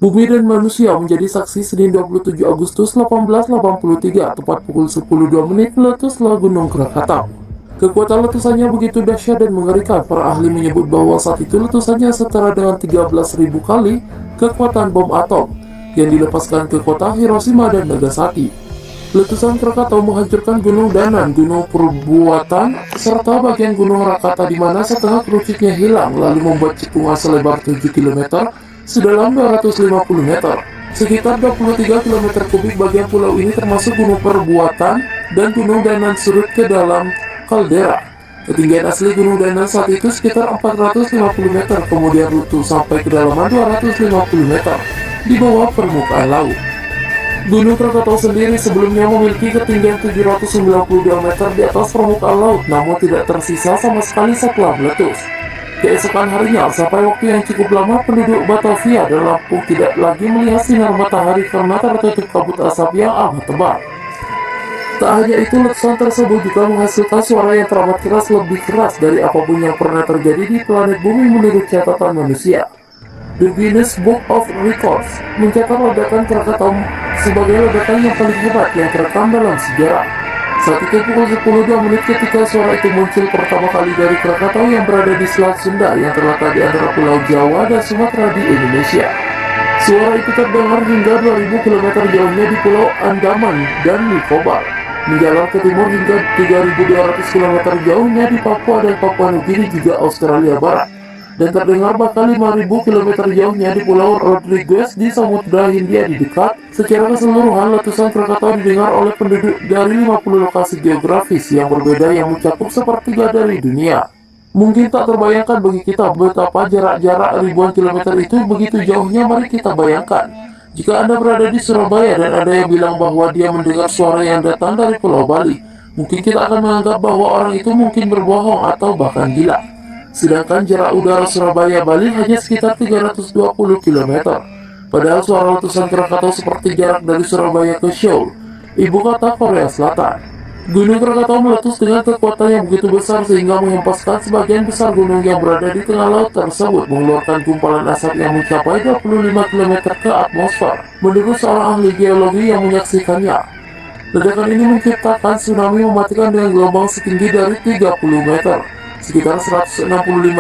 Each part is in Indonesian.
Bumi dan manusia menjadi saksi Senin 27 Agustus 1883, tepat pukul 10.02 meletuslah Gunung Krakatau. Kekuatan letusannya begitu dahsyat dan mengerikan, para ahli menyebut bahwa saat itu letusannya setara dengan 13.000 kali kekuatan bom atom yang dilepaskan ke kota Hiroshima dan Nagasaki. Letusan Krakatau menghancurkan Gunung Danan, Gunung Perbuatan, serta bagian Gunung Rakata di mana setengah kerucutnya hilang, lalu membuat cekungan selebar 7 km sedalam 250 meter. Sekitar 23 km kubik bagian pulau ini termasuk Gunung Perbuatan dan Gunung Danan surut ke dalam kaldera. Ketinggian asli Gunung Danan saat itu sekitar 450 meter, kemudian runtuh sampai kedalaman 250 meter di bawah permukaan laut. Gunung Krakatau sendiri sebelumnya memiliki ketinggian 792 meter di atas permukaan laut, namun tidak tersisa sama sekali setelah meletus. Keesokan harinya, sampai waktu yang cukup lama, penduduk Batavia dan Lampung tidak lagi melihat sinar matahari karena tertutup kabut asap yang amat tebal. Tak hanya itu, letusan tersebut juga menghasilkan suara yang teramat keras, lebih keras dari apapun yang pernah terjadi di planet bumi menurut catatan manusia. The Guinness Book of Records mencatat ledakan Krakatau sebagai ledakan yang paling hebat yang terekam dalam sejarah. Saat itu pukul 10.02 ketika suara itu muncul pertama kali dari Krakatau yang berada di Selat Sunda yang terletak di antara Pulau Jawa dan Sumatera di Indonesia. Suara itu terdengar hingga 2.000 km jauhnya di Pulau Andaman dan Nicobar, menjalar ke timur hingga 3.200 km jauhnya di Papua dan Papua Nugini juga Australia Barat, dan terdengar bahkan 5.000 km jauhnya di Pulau Rodriguez di Samudra Hindia di dekat. Secara keseluruhan, letusan Krakatau didengar oleh penduduk dari 50 lokasi geografis yang berbeda yang mencakup sepertiga dari dunia. Mungkin tak terbayangkan bagi kita betapa jarak-jarak ribuan kilometer itu begitu jauhnya. Mari kita bayangkan, jika Anda berada di Surabaya dan ada yang bilang bahwa dia mendengar suara yang datang dari Pulau Bali, mungkin kita akan menganggap bahwa orang itu mungkin berbohong atau bahkan gila. Sedangkan jarak udara Surabaya-Bali hanya sekitar 320 km. Padahal suara letusan Krakatau seperti jarak dari Surabaya ke Seoul, ibu kota Korea Selatan. Gunung Krakatau meletus dengan kekuatan yang begitu besar sehingga menghempaskan sebagian besar gunung yang berada di tengah laut tersebut, mengeluarkan gumpalan asap yang mencapai 25 km ke atmosfer, menurut seorang ahli geologi yang menyaksikannya. Ledakan ini menciptakan tsunami mematikan dengan gelombang setinggi dari 30 meter. Sekitar 165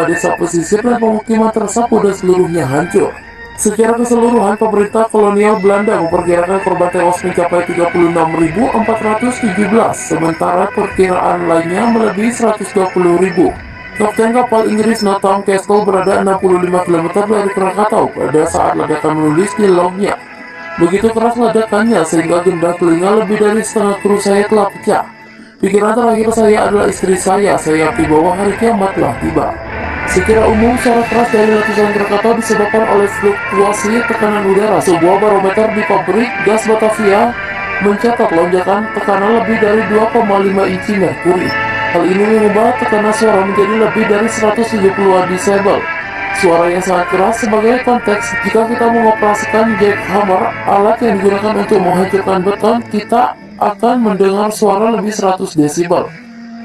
desa pesisir dan pemukiman tersapu dan seluruhnya hancur. Secara keseluruhan, pemerintah kolonial Belanda memperkirakan korban tewas mencapai 36.417, sementara perkiraan lainnya melebihi 120.000. Kapten kapal Inggris Nathan Castle berada 65 km dari Krakatau pada saat ledakan menulis di lognya. Begitu keras ledakannya sehingga gendang telinga lebih dari setengah kru saya telah pecah. Pikiran terakhir saya adalah istri saya yakin bahwa hari kiamat telah tiba. Secara umum, suara keras dari letusan Krakatau disebabkan oleh fluktuasi tekanan udara. Sebuah barometer di pabrik gas Batavia mencatat lonjakan tekanan lebih dari 2,5 inci merkuri. Hal ini mengubah tekanan suara menjadi lebih dari 170 desibel. Suara yang sangat keras. Sebagai konteks, jika kita mengoperasikan jackhammer, alat yang digunakan untuk menghancurkan beton, kita akan mendengar suara lebih 100 desibel.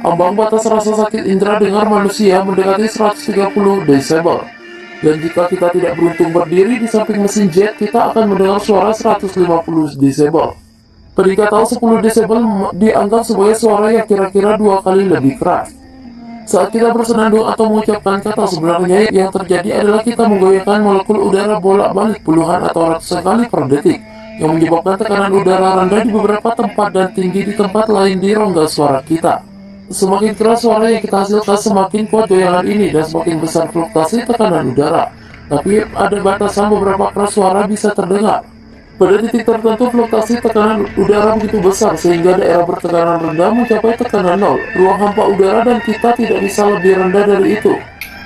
Ambang batas rasa sakit indera dengar manusia mendekati 130 desibel. Dan jika kita tidak beruntung berdiri di samping mesin jet, kita akan mendengar suara 150 desibel. Peringkat tahu 10 desibel dianggap sebagai suara yang kira-kira 2 kali lebih keras. Saat kita bersenandung atau mengucapkan kata, sebenarnya yang terjadi adalah kita menggoyahkan molekul udara bolak-balik puluhan atau ratusan kali per detik, yang menyebabkan tekanan udara rendah di beberapa tempat dan tinggi di tempat lain di rongga suara kita. Semakin keras suara yang kita hasilkan, semakin kuat goyangan ini dan semakin besar fluktuasi tekanan udara. Tapi ada batasan, beberapa keras suara bisa terdengar. Pada titik tertentu, fluktuasi tekanan udara begitu besar sehingga daerah bertekanan rendah mencapai tekanan 0. Ruang hampa udara dan kita tidak bisa lebih rendah dari itu.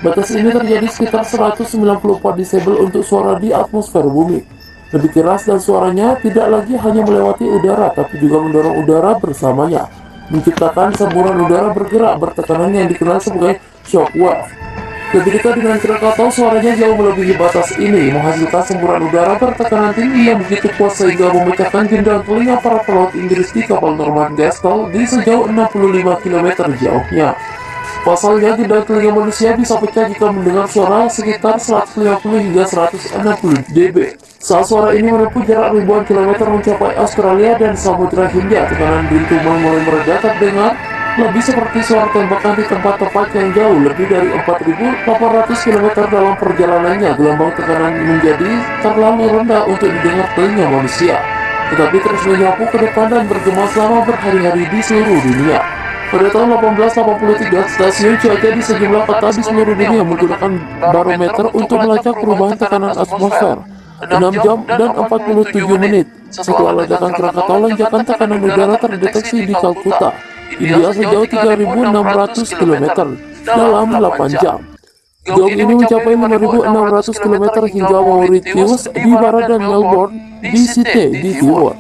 Batas ini terjadi sekitar 194 desibel untuk suara di atmosfer bumi. Lebih keras dan suaranya tidak lagi hanya melewati udara, tapi juga mendorong udara bersamanya, menciptakan semburan udara bergerak bertekanan yang dikenal sebagai shockwave. Lebih dekat dengan Krakatau, suaranya jauh melebihi batas ini, menghasilkan semburan udara bertekanan tinggi yang begitu kuat sehingga memecahkan gendang telinga para pelaut Inggris di kapal Norman Gaskell di sejauh 65 km jauhnya. Pasalnya, jendela telinga manusia bisa pecah jika mendengar suara sekitar 150 hingga 160 dB. Saat suara ini menempuh jarak ribuan kilometer mencapai Australia dan Samudra Hindia, tekanan dentuman mulai mereda terdengar lebih seperti suara tembakan di tempat-tempat yang jauh. Lebih dari 4.800 km dalam perjalanannya, gelombang tekanan menjadi terlalu rendah untuk didengar telinga manusia, tetapi terus menyapu ke depan dan bergema selama berhari-hari di seluruh dunia. Pada tahun 1883, stasiun cuaca di sejumlah kota di seluruh dunia menggunakan barometer untuk melacak perubahan tekanan atmosfer. 6 jam dan 47 menit setelah ledakan Krakatau, lonjakan tekanan udara terdeteksi di Kalkuta, India sejauh 3.600 km dalam 8 jam. Gaung ini mencapai 5.600 km hingga Mauritius di barat dan Melbourne di Sydney di timur.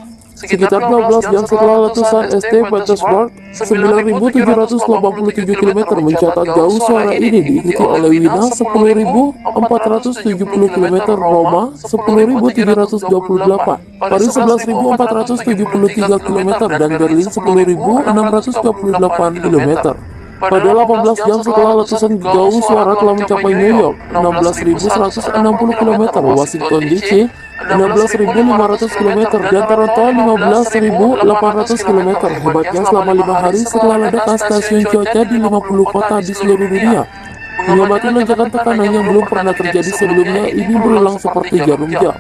Sekitar 12 jam setelah letusan St. Petersburg, 9.787 km mencatat gaung suara ini, diikuti oleh Wina 10.470 km, Roma 10.728, Paris 11.473 km, dan Berlin 10.628 km. Pada 18 jam setelah letusan, gaung suara telah mencapai New York 16.160 km, Washington DC 16.500 km, dan Toronto 15.800 km. Hebatnya, selama 5 hari setelah ledakan, stasiun cuaca di 50 kota di seluruh dunia mengamati lonjakan tekanan yang belum pernah terjadi sebelumnya. Ini berulang seperti jarum jam.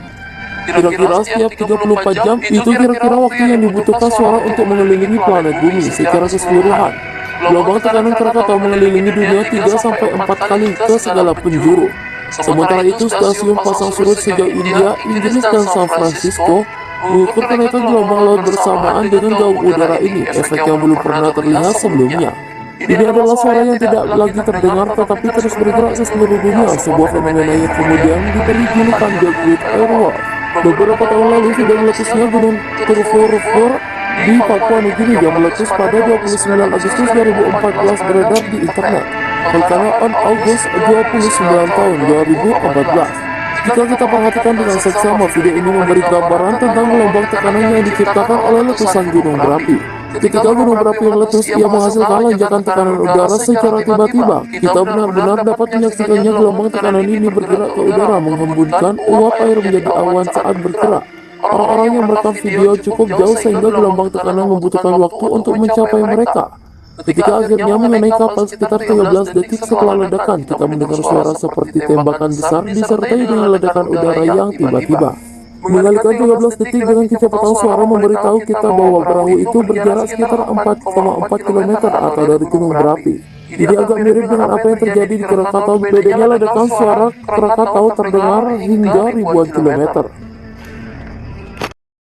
Kira-kira setiap 34 jam, itu kira-kira waktu yang dibutuhkan suara untuk mengelilingi planet bumi secara keseluruhan. Gelombang tekanan Krakatau mengelilingi dunia 3-4 kali ke segala penjuru. Sementara itu, stasiun pasang surut sejauh India, Inggris, dan San Francisco mengukur kenaikan gelombang laut bersamaan dengan gaung udara ini, efek yang belum pernah terlihat sebelumnya. Ini adalah suara yang tidak lagi terdengar tetapi terus bergerak ke seluruh dunia, sebuah fenomena yang kemudian diberi julukan The Great Air War. Beberapa tahun lalu sudah meletusnya gunung Turfurfur di Papua Nugini yang meletus pada 29 Agustus 2014 beredar di internet. Volcano on August 29 tahun 2014. Jika kita perhatikan dengan seksama, video ini memberi gambaran tentang gelombang tekanan yang diciptakan oleh letusan gunung berapi. Ketika gunung berapi meletus, ia menghasilkan lonjakan tekanan udara secara tiba-tiba. Kita benar-benar dapat menyaksikannya. Gelombang tekanan ini bergerak ke udara, menghembuskan uap air menjadi awan saat bergerak. Orang-orang yang merekam video cukup jauh sehingga gelombang tekanan membutuhkan waktu untuk mencapai mereka. Ketika akhirnya mengenai kapal sekitar 13 detik setelah ledakan, kita mendengar suara seperti tembakan besar disertai dengan ledakan udara yang tiba-tiba. Mengalihkan 13 detik dengan kecepatan suara memberitahu kita bahwa perahu itu berjarak sekitar 4,4 km atau dari gunung berapi. Ini agak mirip dengan apa yang terjadi di Krakatau. Bedanya ledakan suara Krakatau terdengar hingga ribuan kilometer.